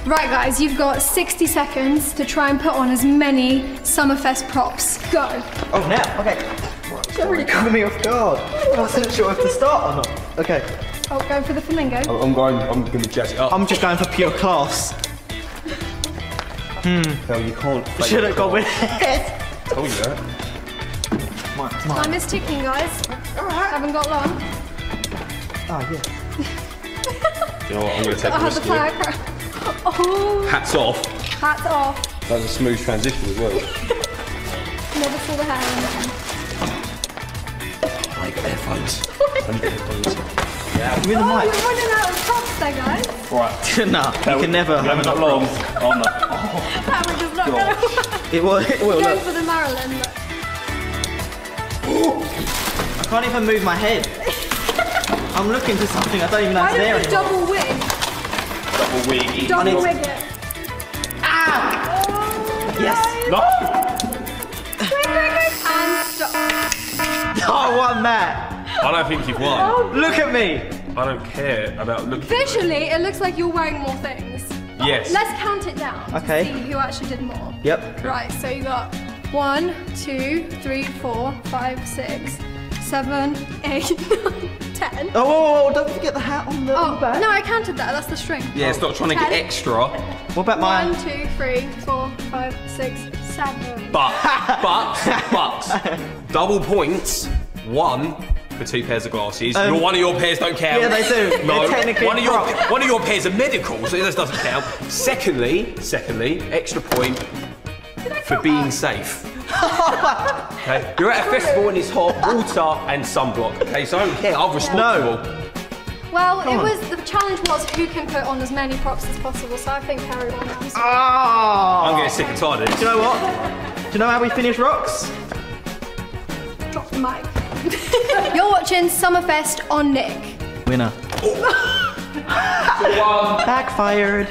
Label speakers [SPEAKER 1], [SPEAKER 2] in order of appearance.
[SPEAKER 1] Right guys, you've got 60 seconds to try and put on as many Summerfest props. Go.
[SPEAKER 2] Oh, now? Okay. That really caught me off guard. I wasn't sure if to start or not. Okay.
[SPEAKER 1] Oh, going for the flamingo.
[SPEAKER 3] I'm going to jazz it up.
[SPEAKER 2] I'm just going for pure class.
[SPEAKER 3] No, you can't.
[SPEAKER 2] Should have gone with it.
[SPEAKER 3] Told you that.
[SPEAKER 1] Time is ticking, guys.
[SPEAKER 2] Alright.
[SPEAKER 1] Haven't got long.
[SPEAKER 2] Oh, yeah.
[SPEAKER 3] You know what? I'm going to take
[SPEAKER 1] I
[SPEAKER 3] a
[SPEAKER 1] had the
[SPEAKER 3] risk here.
[SPEAKER 1] fire. Oh.
[SPEAKER 3] Hats off.
[SPEAKER 1] Hats off.
[SPEAKER 3] That was a smooth transition as well.
[SPEAKER 1] Never saw the hair in there.
[SPEAKER 3] I got headphones.
[SPEAKER 2] Yeah, with the
[SPEAKER 1] Oh,
[SPEAKER 2] mic.
[SPEAKER 1] you're running out of props there, guys.
[SPEAKER 3] Right.
[SPEAKER 2] Nah, you can never have
[SPEAKER 3] not
[SPEAKER 2] enough
[SPEAKER 3] long.
[SPEAKER 2] props.
[SPEAKER 3] Oh no.
[SPEAKER 1] That one does not go.
[SPEAKER 2] It will,
[SPEAKER 1] Going
[SPEAKER 2] look.
[SPEAKER 1] for the Marilyn, look.
[SPEAKER 2] I can't even move my head. I'm looking for something I don't even know
[SPEAKER 1] Why
[SPEAKER 2] it's there
[SPEAKER 1] don't you
[SPEAKER 2] anymore.
[SPEAKER 1] double wig?
[SPEAKER 3] Double wig.
[SPEAKER 1] Double wig it.
[SPEAKER 2] Ah!
[SPEAKER 1] Oh,
[SPEAKER 2] Yes.
[SPEAKER 3] No.
[SPEAKER 1] Quick, and stop.
[SPEAKER 2] I won that.
[SPEAKER 3] I don't think you've won.
[SPEAKER 1] Oh,
[SPEAKER 2] Look at me.
[SPEAKER 3] I don't care about looking.
[SPEAKER 1] visually, it looks like you're wearing more things.
[SPEAKER 3] Yes.
[SPEAKER 1] Let's count it down
[SPEAKER 2] Okay.
[SPEAKER 1] to see who actually did more.
[SPEAKER 2] Yep.
[SPEAKER 1] Right, so you got 1, 2, 3, 4, 5, 6, 7, 8, 9, 10.
[SPEAKER 2] Oh, whoa, don't forget the hat on the
[SPEAKER 1] Oh,
[SPEAKER 2] back.
[SPEAKER 1] no, I counted that. That's the string.
[SPEAKER 3] Yeah, it's not trying to get
[SPEAKER 1] 10.
[SPEAKER 3] extra.
[SPEAKER 2] What about mine?
[SPEAKER 1] 1, 2, 3, 4, 5, 6, 7.
[SPEAKER 3] But, double points. 1 for 2 pairs of glasses. One of your pairs don't count.
[SPEAKER 2] Yeah, they do.
[SPEAKER 3] No,
[SPEAKER 2] They're technically
[SPEAKER 3] one
[SPEAKER 2] a
[SPEAKER 3] of your
[SPEAKER 2] prop.
[SPEAKER 3] one of your pairs are medical, so this doesn't count. Secondly, extra point for being safe. Okay, you're at a festival and it's hot, water and sunblock. Okay, so I don't care. I'm responsible.
[SPEAKER 1] Well,
[SPEAKER 2] Come on.
[SPEAKER 1] the challenge was who can put on as many props as possible, so I think Perri won that.
[SPEAKER 2] Oh!
[SPEAKER 3] I'm getting sick and tired of this.
[SPEAKER 2] Do you know what? Do you know how we finish rocks?
[SPEAKER 1] Drop the mic. You're watching Summerfest on Nick.
[SPEAKER 2] Winner. Backfired.